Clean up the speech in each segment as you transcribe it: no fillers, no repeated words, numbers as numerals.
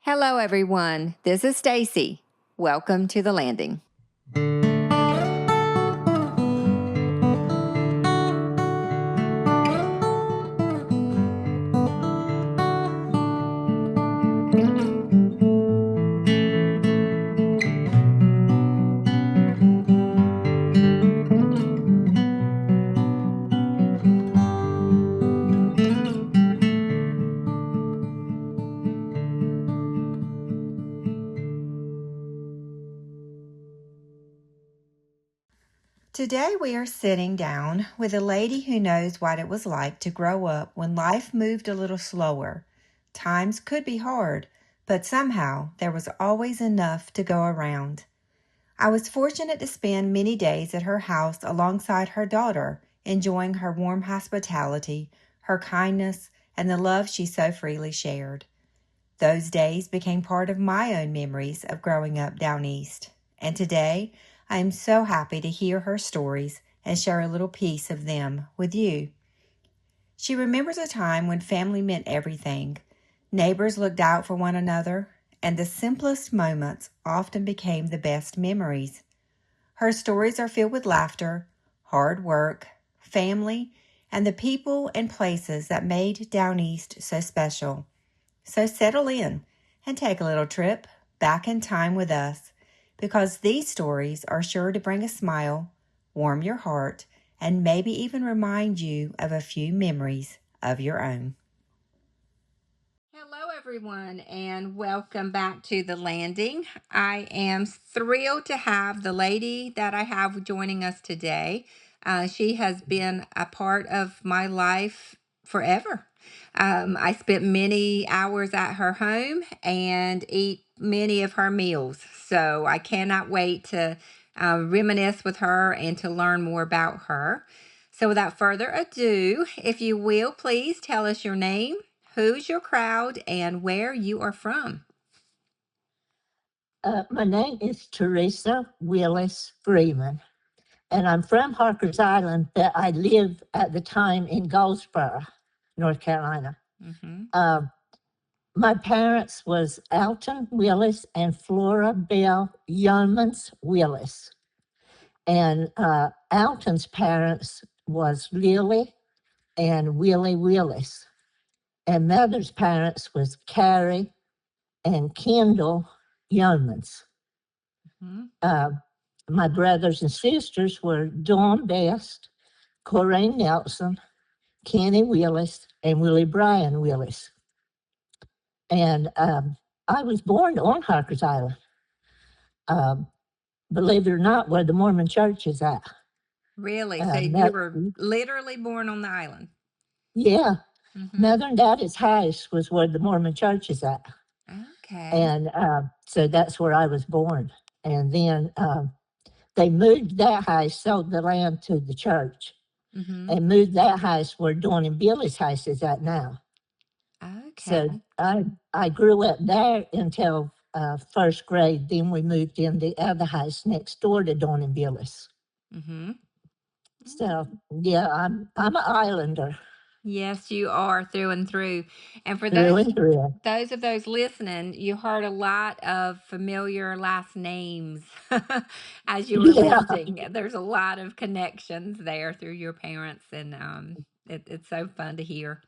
Hello, everyone. This is Stacy. Welcome to The Landing. Today we are sitting down with a lady who knows what it was like to grow up when life moved a little slower. Times could be hard, but somehow there was always enough to go around. I was fortunate to spend many days at her house alongside her daughter, enjoying her warm hospitality, her kindness, and the love she so freely shared. Those days became part of my own memories of growing up down east, and today I am so happy to hear her stories and share a little piece of them with you. She remembers a time when family meant everything. Neighbors looked out for one another, and the simplest moments often became the best memories. Her stories are filled with laughter, hard work, family, and the people and places that made Down East so special. So settle in and take a little trip back in time with us, because these stories are sure to bring a smile, warm your heart, and maybe even remind you of a few memories of your own. Hello, everyone, and welcome back to The Landing. I am thrilled to have the lady that I have joining us today. She has been a part of my life forever. I spent many hours at her home and eat many of her meals. So I cannot wait to reminisce with her and to learn more about her. So without further ado, if you will, please tell us your name, who's your crowd, and where you are from. My name is Teresa Willis Freeman, and I'm from Harkers Island, but I lived at the time in Goldsboro, North Carolina. Mm-hmm. My parents was Alton Willis and Flora Bell Yeomans Willis. And Alton's parents was Lily and Willie Willis. And Mother's parents was Carrie and Kendall Yeomans. Mm-hmm. My brothers and sisters were Dawn Best, Coraine Nelson, Kenny Willis, and Willie Bryan Willis. And I was born on Harkers Island. Believe it or not, where the Mormon church is at. Really? So you were literally born on the island? Yeah. Mm-hmm. Mother and Daddy's house was where the Mormon church is at. Okay. And so that's where I was born. And then they moved that house, sold the land to the church, Mm-hmm. and moved that house where Dawn and Billy's house is at now. Okay. So I grew up there until first grade. Then we moved in the other house next door to Dawn and Billy's. Mm-hmm. So yeah, I'm an islander. Yes, you are through and through. And for Through and through. those of those listening, you heard a lot of familiar last names as you were Yeah. listing. There's a lot of connections there through your parents, and it's so fun to hear.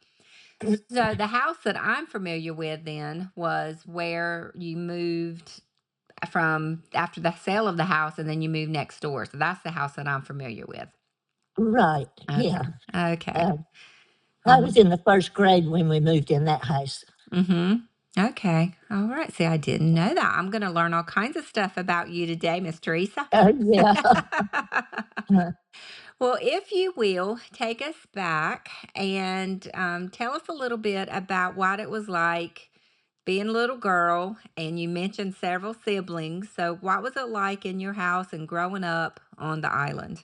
So the house that I'm familiar with then was where you moved from after the sale of the house, and then you moved next door. So that's the house that I'm familiar with. Right. Okay. Yeah. Okay. I was in the first grade when we moved in that house. Mm-hmm. Okay. All right. See, I didn't know that. I'm going to learn all kinds of stuff about you today, Miss Teresa. Yeah. Well, if you will, take us back and tell us a little bit about what it was like being a little girl. And you mentioned several siblings. So, what was it like in your house and growing up on the island?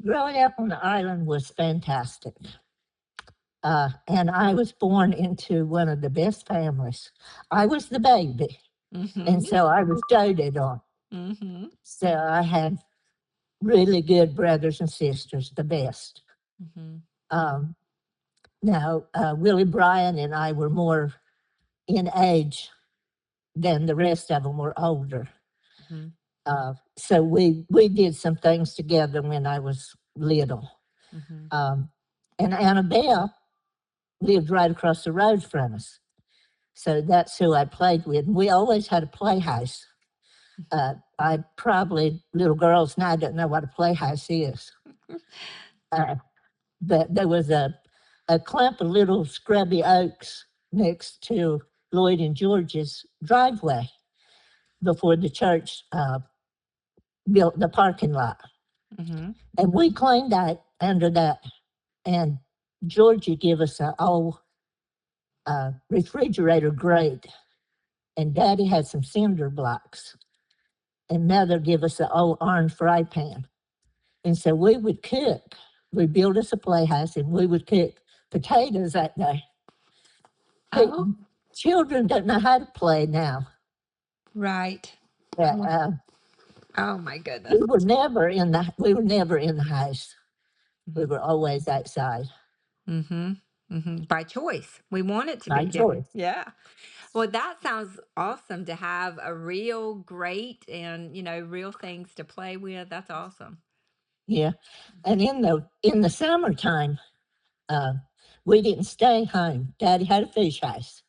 Growing up on the island was fantastic. And I was born into one of the best families. I was the baby, Mm-hmm. and so I was doted on. Mm-hmm. So I had really good brothers and sisters, the best. Mm-hmm. Now, Willie Bryan and I were more in age than the rest of them were older. So we did some things together when I was little. And Annabelle lived right across the road from us. So that's who I played with. We always had a playhouse. I probably, little girls now don't know what a playhouse is. But there was a clump of little scrubby oaks next to Lloyd and George's driveway before the church built the parking lot. And we cleaned out under that. And Georgie gave us an old refrigerator grate. And Daddy had some cinder blocks. And Mother gave us an old iron fry pan. And so we would cook. We built us a playhouse and we would cook potatoes that day. Oh. Children don't know how to play now. Right. But, oh my goodness. we were never in the house. We were always outside. By choice. We want it to By be. choice. Yeah. Well, that sounds awesome to have a real grate and, real things to play with. That's awesome. Yeah. And in the summertime, we didn't stay home. Daddy had a fish house.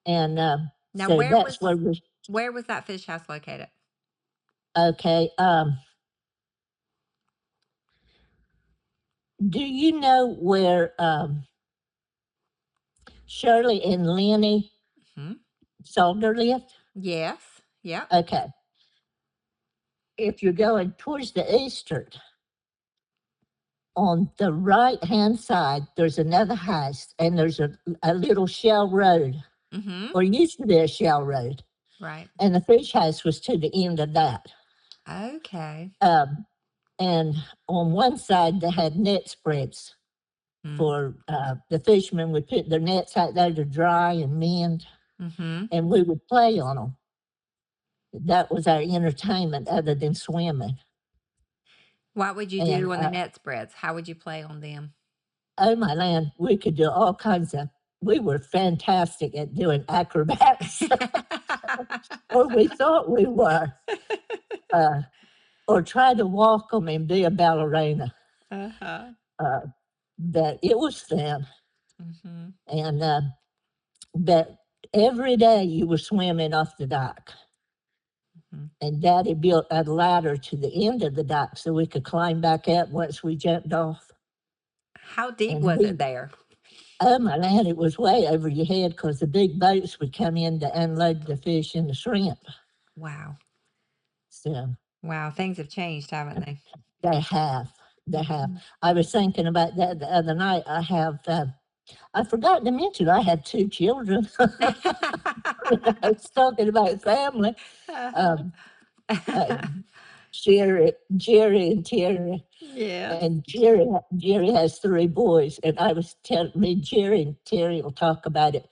And now, so where was that fish house located? Okay. Do you know where Shirley and Lenny Solder lived? Yes. Yeah. Okay. If you're going towards the eastern, on the right-hand side, there's another house, and there's a little shell road, or used to be a shell road. Right. And the fish house was to the end of that. Okay. And on one side, they had net spreads for the fishermen would put their nets out there to dry and mend, and we would play on them. That was our entertainment other than swimming. What would you do on the net spreads? How would you play on them? Oh, my land, we could do all kinds of, we were fantastic at doing acrobats. Or we thought we were. Or try to walk them and be a ballerina. But it was fun. And but every day you were swimming off the dock. And Daddy built a ladder to the end of the dock so we could climb back up once we jumped off. How deep was it there? Oh, my land, it was way over your head because the big boats would come in to unload the fish and the shrimp. Wow. So. Wow, things have changed, haven't they? They have. They have. I was thinking about that the other night. I forgot to mention I had 2 children. I was talking about family. Jerry and Terry. Yeah. And Jerry has 3 boys. And I was telling me, Jerry and Terry will talk about it.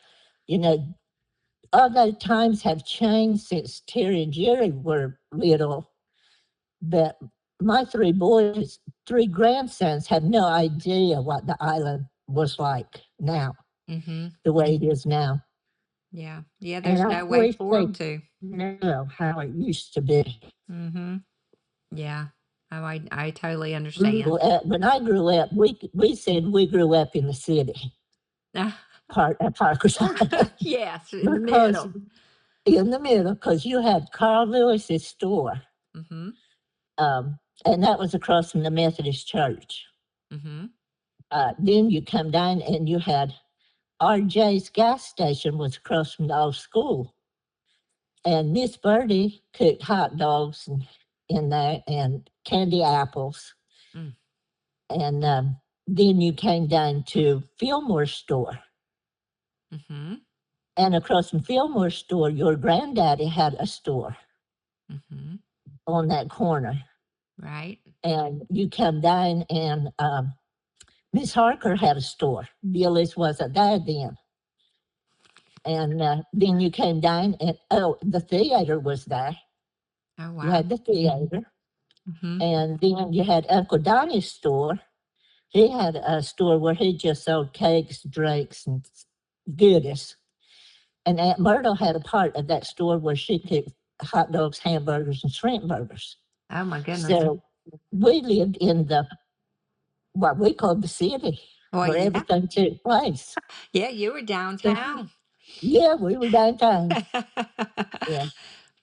Although times have changed since Terry and Jerry were little, but my 3 boys, 3 grandsons had no idea what the island was like now, the way it is now. Yeah. Yeah, there's no way for them to know how it used to be. Yeah. Oh, I totally understand. When I grew up, we said we grew up in the city. At Harkers Island. Yes, in the middle. In the middle, because you had Carl Lewis's store. And that was across from the Methodist Church. Then you come down and you had RJ's gas station was across from the old school. And Miss Birdie cooked hot dogs in there and candy apples. And then you came down to Fillmore's store. And across from Fillmore's store, your granddaddy had a store on that corner. Right. And you come down and Miss Harker had a store. Billy's wasn't there then. And then you came down and, the theater was there. Oh, wow. You had the theater. And then you had Uncle Donnie's store. He had a store where he just sold cakes, drinks, and goodies. And Aunt Myrtle had a part of that store where she cooked hot dogs, hamburgers, and shrimp burgers. Oh my goodness. So we lived in the what we called the city, Well, where yeah. everything took place. Yeah, you were So, downtown. yeah, we were downtown. Yeah,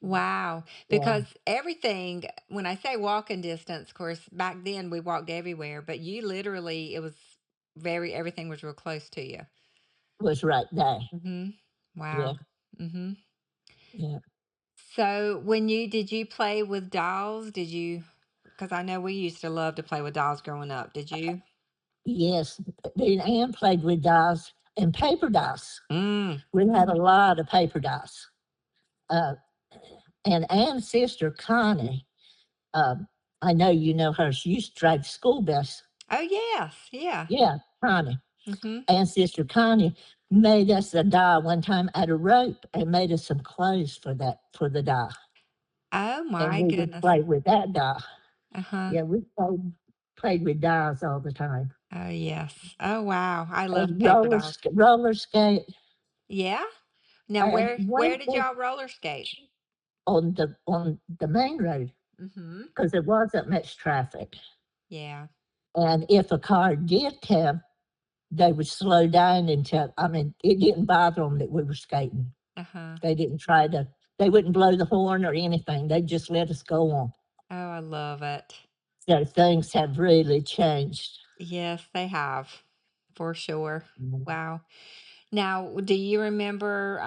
Wow. yeah, Because everything, when I say walking distance, of course, back then we walked everywhere, but you literally, it was everything was real close to you. was right there. Hmm. Yeah, Wow. Hmm. yeah. So did you play with dolls? Did you, because I know we used to love to play with dolls growing up. Did you? Yes, me and Ann played with dolls and paper dolls. Mm. We had a lot of paper dolls. Uh, and Ann's sister, Connie, um, I know you know her. She used to drive the school bus. Oh, yes. Yeah. Yeah, Connie. Hmm. Ann's sister, Connie, made us a doll one time out of rope and made us some clothes for the doll. Oh, And my we would goodness. play with that doll. Uh-huh. Yeah, we played with dolls all the time. Oh, yes. Oh, wow. I love And paper dolls. roller skate. Yeah. Now, And where one did thing y'all roller skate? on the main road Mm-hmm. because there wasn't much traffic. Yeah. And if a car did come, they would slow down until I mean it didn't bother them that we were skating. Uh-huh. They didn't try to. They wouldn't blow the horn or anything. They just let us go on. Oh, I love it. So things have really changed. Yes, they have, for sure. Mhm. Wow. Now, do you remember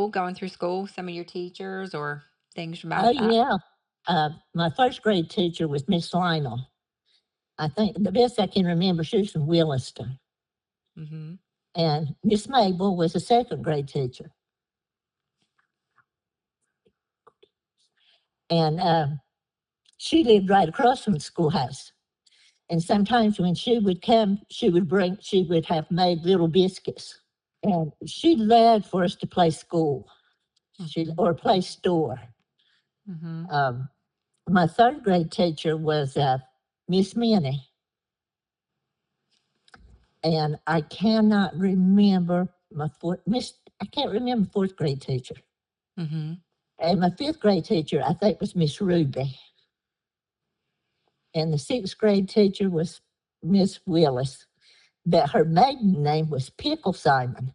going through school, some of your teachers or things Oh about that? yeah. My first grade teacher was Miss Lionel. I think the best I can remember, she was from Williston. Mm-hmm. And Miss Mabel was a second grade teacher. And she lived right across from the schoolhouse. And sometimes when she would come, she would have made little biscuits. And she loved for us to play school, Mm-hmm. or play store. Mm-hmm. Um, my third grade teacher was Miss Minnie. And I cannot remember I can't remember fourth grade teacher. Mm-hmm. And my fifth grade teacher, I think, was Miss Ruby. And the sixth grade teacher was Miss Willis. But her maiden name was Pickle Simon.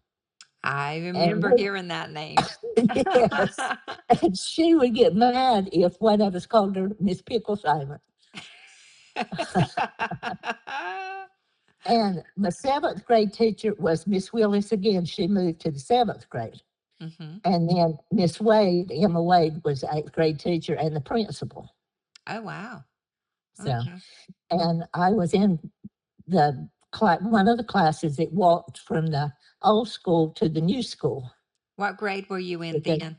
I And remember hearing that name. yes, and she would get mad if one of us called her Miss Pickle Simon. And my seventh grade teacher was Miss Willis again. She moved to the seventh grade. Mm-hmm. And then Miss Wade, Emma Wade, was the eighth grade teacher and the principal. Oh, wow. So, Okay. and I was in one of the classes that walked from the old school to the new school. What grade were you in Because then?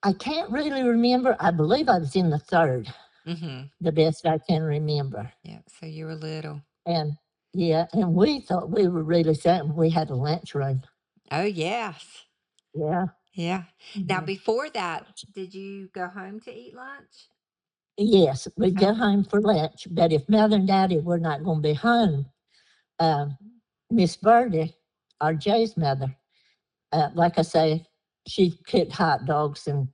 I can't really remember. I believe I was in the third, Mm-hmm. the best I can remember. Yeah, so you were little. And yeah, and we thought we were really something. We had a lunchroom. Oh, yes. Yeah. Yeah. Now, Mhm. before that, did you go home to eat lunch? Yes, we'd go Oh. home for lunch. But if Mother and Daddy were not going to be home, um, Miss Birdie, our Jay's mother, like I say, she cooked hot dogs and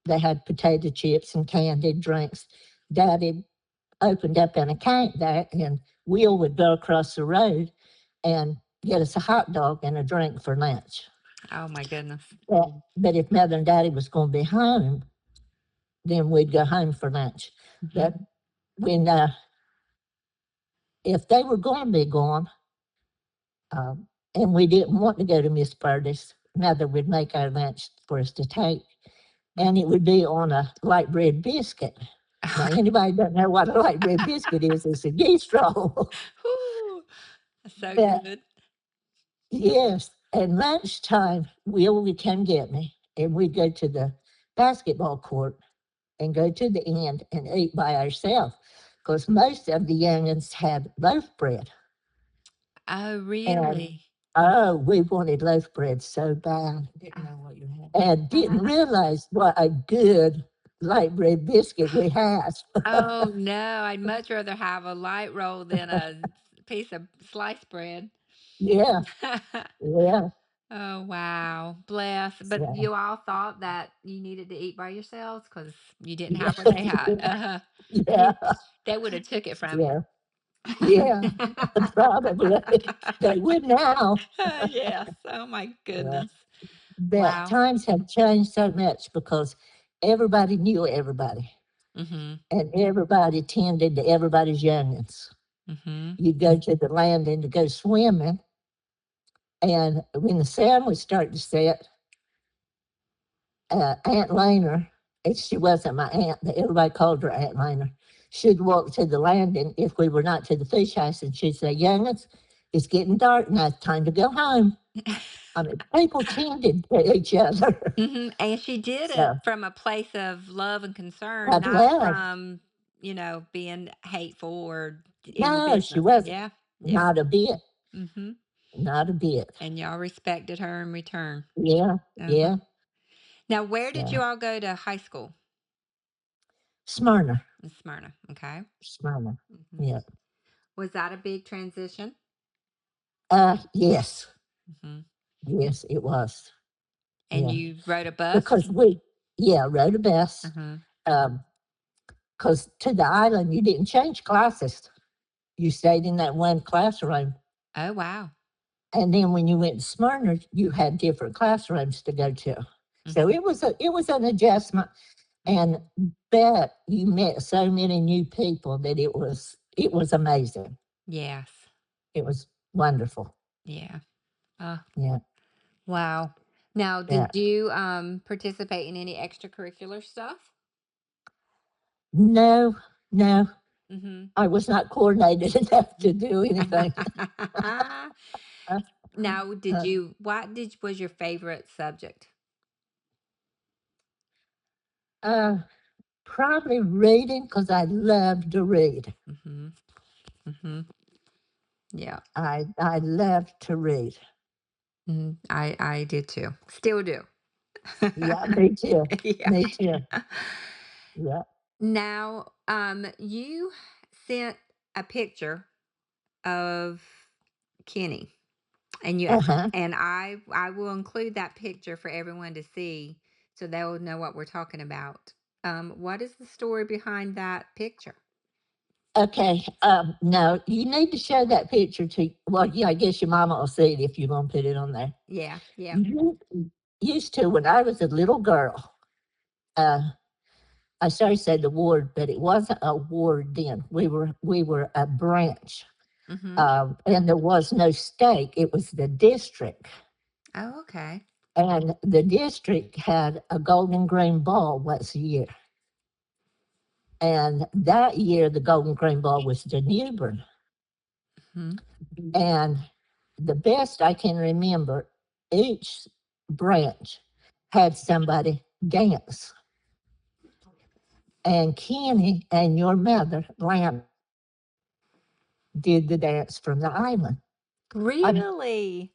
they had potato chips and candied drinks. Daddy opened up an account there, and Will would go across the road and get us a hot dog and a drink for lunch. Oh my goodness. But if Mother and Daddy was going to be home, then we'd go home for lunch. Mhm. But when if they were going to be gone, and we didn't want to go to Miss Birdie's, Mother would make our lunch for us to take, and it would be on a light bread biscuit. Now, anybody doesn't know what a light bread biscuit is, it's a yeast roll. Whew, so But good. yes, at lunchtime, Will would come get me, and we'd go to the basketball court and go to the end and eat by ourselves because most of the youngins had loaf bread. Oh, And really? oh, we wanted loaf bread so bad. Didn't know what you had. And didn't realize what a good light bread biscuit we had. Oh no, I'd much rather have a light roll than a piece of sliced bread. Yeah, yeah. Oh, wow. Bless. But So, you all thought that you needed to eat by yourselves because you didn't yeah, have what they had. Uh-huh. yeah, You they would have took it from you. yeah, yeah, probably. They would now. Yes. Oh my Yeah. goodness. But Wow. times have changed so much because everybody knew everybody Mhm. and everybody tended to everybody's youngins. Mhm. You'd go to the landing to go swimming, and when the sun was starting to set, Aunt Lena, and she wasn't my aunt, but everybody called her Aunt Lena. She'd walk to the landing if we were not to the fish house, and she'd say, "Youngins, it's getting dark now. It's time to go home." I mean, people tended to each other. Mhm. And she did it So from a place of love and concern, I'd not love. from, being hateful or in your No, she business. wasn't. Yeah. Yeah. Not a bit. Mhm. Not a bit. And y'all respected her in return. Yeah, Uh-huh. yeah. Now, where did So you all go to high school? Smyrna, In Smyrna. Okay. Smyrna. Mhm. Yeah. Was that a big transition? Yes, Mhm. yes, it was. And Yeah, you rode a bus? because yeah, rode a bus. Uh-huh. Because to the island, you didn't change classes. You stayed in that one classroom. Oh, wow. And then when you went to Smyrna, you had different classrooms to go to. So Mhm. it was an adjustment. And Mhm. bet you met so many new people that it was amazing. Yes. It was wonderful. Yeah. Uh, Yeah, wow. Now, yeah. did you participate in any extracurricular stuff? No, no, Mhm. I was not coordinated enough to do anything. Now, what did was your favorite subject? uh, Probably reading because I love to read. Mhm. Mhm. Yeah. I love to read. Mhm. I did too. Still do. Yeah, me too. Yeah. Me too. Yeah. Now, you sent a picture of Kenny, and you Uh-huh. and I will include that picture for everyone to see, so they will know what we're talking about. What is the story behind that picture? Okay. No, you need to show that picture to. Well, yeah, I guess your mama will see it if you're gonna put it on there. Yeah, yeah. You used to when I was a little girl. Uh, I started to say the ward, but it wasn't a ward then. We were a branch, Mm-hmm. and there was no stake. It was the district, Oh, okay. and the district had a golden green ball once a year. And that year, the golden green ball was the Newbern. Hmm. And the best I can remember, each branch had somebody dance. And Kenny and your mother, Lana, did the dance from the island. I, Really?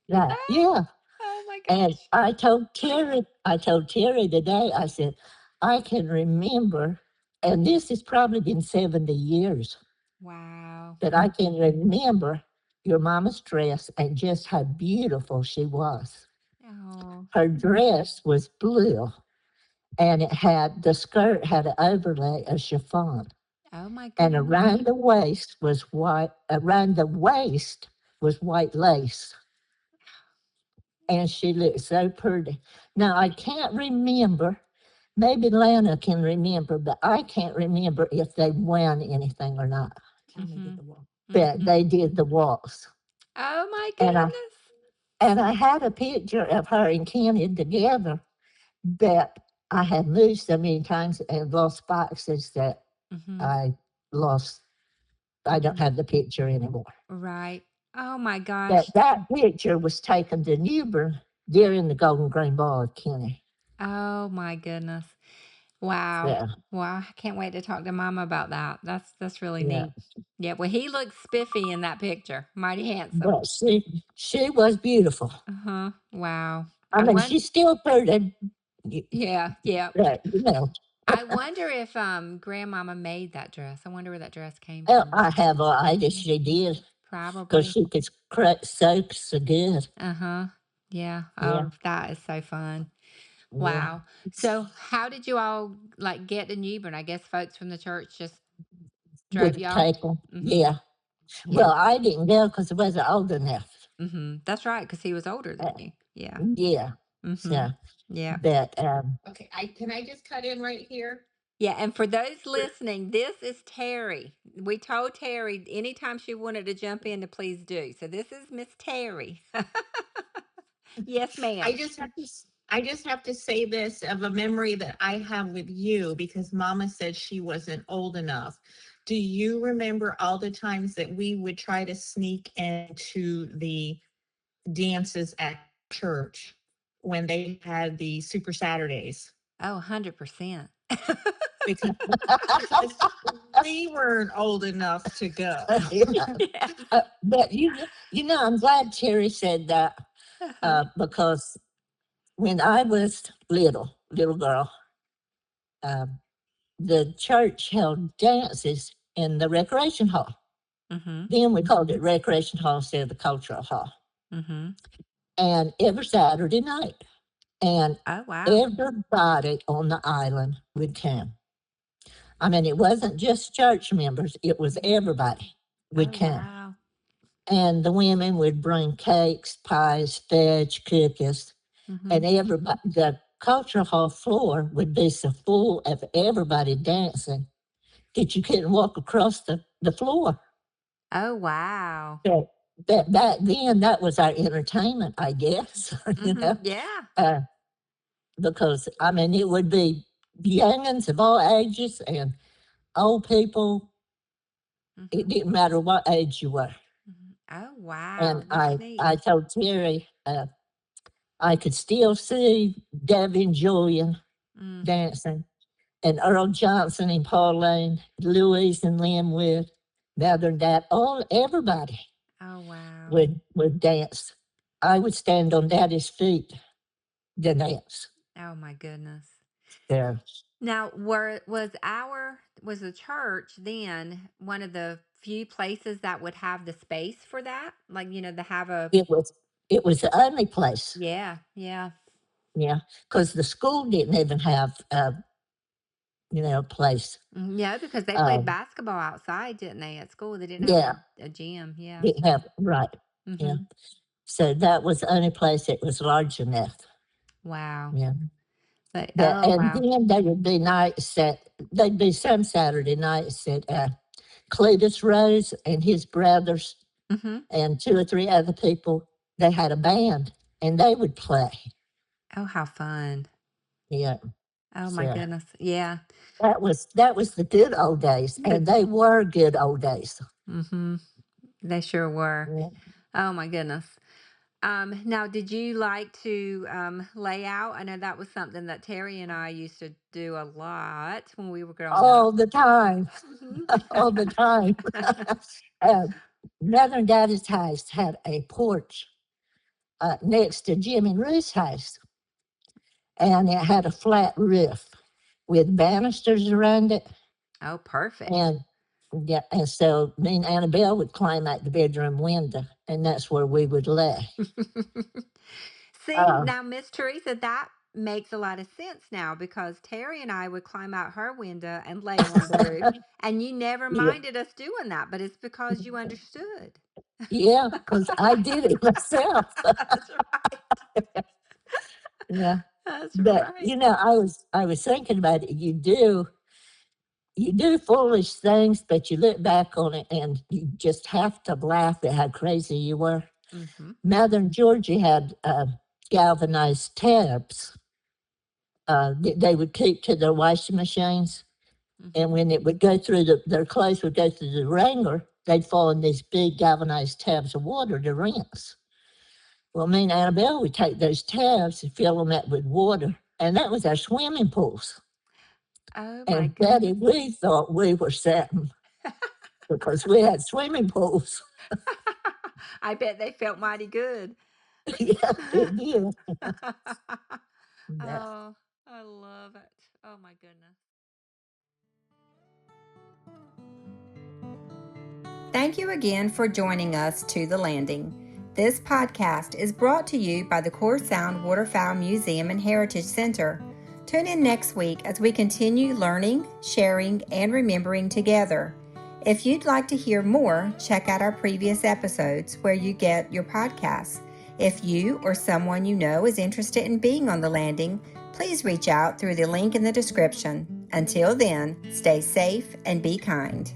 yeah, Ah, yeah. oh my And gosh. I told Terry today, I said, I can remember, and this has probably been 70 years, Wow. but I can remember your mama's dress and just how beautiful she was. Oh. Her dress was blue and the skirt had an overlay of chiffon. Oh my And goodness. around the waist was white lace. And she looked so pretty. Now I can't remember, maybe Lana can remember, but I can't remember if they won anything or not. Mm-hmm. But Mm-hmm. they did the waltz. Oh my And I goodness. and I had a picture of her and Kenny together, but I had moved so many times and lost boxes that Mm-hmm. I lost. I don't have the picture anymore. Right. Oh my But gosh. that picture was taken to Newbern during the Golden Green Ball of Kenny. Oh my goodness. Wow. Yeah, Wow. I can't wait to talk to Mama about that. That's really yeah. neat. Yeah, well he looks spiffy in that picture. Mighty handsome. But she was beautiful. Uh-huh. Wow. I mean, she's still pretty. Yeah, yeah. Right, you know. I wonder if grandmama made that dress. I wonder where that dress came from. I have a idea she did. because Probably. she could soak so good. Uh-huh. Yeah. Yeah, Oh, that is so fun. yeah. Wow. So how did you all like get to Newbern? I guess folks from the church just drove Would y'all? take them. Mm-hmm. Yeah. Yeah. Well, I didn't go because I wasn't old enough. Mm-hmm. That's right, because he was older Uh, than you. Yeah. yeah. Mm-hmm. So, Yeah. but Okay, I can I just cut in right here? Yeah, and for those listening, this is Terry. We told Terry anytime she wanted to jump in to please do. So this is Miss Terry. Yes, I ma'am. just have to I just have to say this of a memory that I have with you because Mama said she wasn't old enough. Do you remember all the times that we would try to sneak into the dances at church when they had the Super Saturdays? Oh, 100%. Because because we weren't old enough to go. yeah. Yes. But I'm glad Terry said that Uh-huh. because when I was little girl, um, the church held dances in the recreation hall. Mm-hmm. Then we called it recreation hall instead of the cultural hall. Mm-hmm. And every Saturday night, and Oh, wow. everybody on the island would come. I mean, it wasn't just church members; it was everybody would Oh, come. wow. And the women would bring cakes, pies, fudge, cookies, Mm-hmm. and everybody. The cultural hall floor would be so full of everybody dancing that you couldn't walk across the floor. Oh, wow. That that back then that was our entertainment, I guess. Mm-hmm. Yeah. Uh, because I mean it would be youngins of all ages and old people. It Mm-hmm. didn't matter what age you were. Mm-hmm. Oh, wow. And That's I neat. told Terry I could still see Devin Julian Mm-hmm. dancing, and Earl Johnson and Pauline, Louise and Linwood, Mother and Dad, all everybody Oh, wow. would dance. I would stand on Daddy's feet to dance. Oh, my goodness. Yeah. Now, was the church then one of the few places that would have the space for that? Like, to have a It was it was the only place. yeah, yeah. Yeah, because the school didn't even have a place. Yeah, because they played Um, basketball outside, didn't they, at school? They didn't have yeah, a gym. Yeah. didn't have right. Yeah. Mhm. So that was the only place that was large enough. Wow. Yeah. But That oh and wow. then there would be nights that there'd be some Saturday nights that Cletus Rose and his brothers Mhm. and two or three other people, they had a band and they would play. Oh, how fun. Yeah. Oh my So goodness. Yeah. that was the good old days. The And they were good old days. mhm. They sure were. Yeah. Oh my goodness. Now, did you like to lay out? I know that was something that Terry and I used to do a lot when we were growing up. All the time. Mhm. All the time. uh, Mother and Daddy's house had a porch next to Jim and Ruth's house, and it had a flat roof with banisters around it. Oh, perfect. And yeah, and so me and Annabelle would climb out the bedroom window, and that's where we would lay. See, Uh, now, Miss Teresa, that makes a lot of sense now because Terry and I would climb out her window and lay on the roof, and you never yeah, minded us doing that, but it's because you understood. yeah, because I did it myself. That's right. Yeah, That's but right. I was thinking about it. You do foolish things, but you look back on it and you just have to laugh at how crazy you were. Mm-hmm. Mother and Georgie had galvanized tabs that they would keep to their washing machines. And Mm-hmm. when it would go through their clothes would go through the wrangler, they'd fall in these big galvanized tabs of water to rinse. Well, me and Annabelle would take those tabs and fill them up with water, and that was our swimming pools. Oh my And Betty, goodness. we thought we were something because we had swimming pools. I bet they felt mighty good. Yeah, it did. Yeah. Oh, I love it. Oh my goodness. Thank you again for joining us to The Landing. This podcast is brought to you by the Core Sound Waterfowl Museum and Heritage Center. Tune in next week as we continue learning, sharing, and remembering together. If you'd like to hear more, check out our previous episodes where you get your podcasts. If you or someone you know is interested in being on The Landing, please reach out through the link in the description. Until then, stay safe and be kind.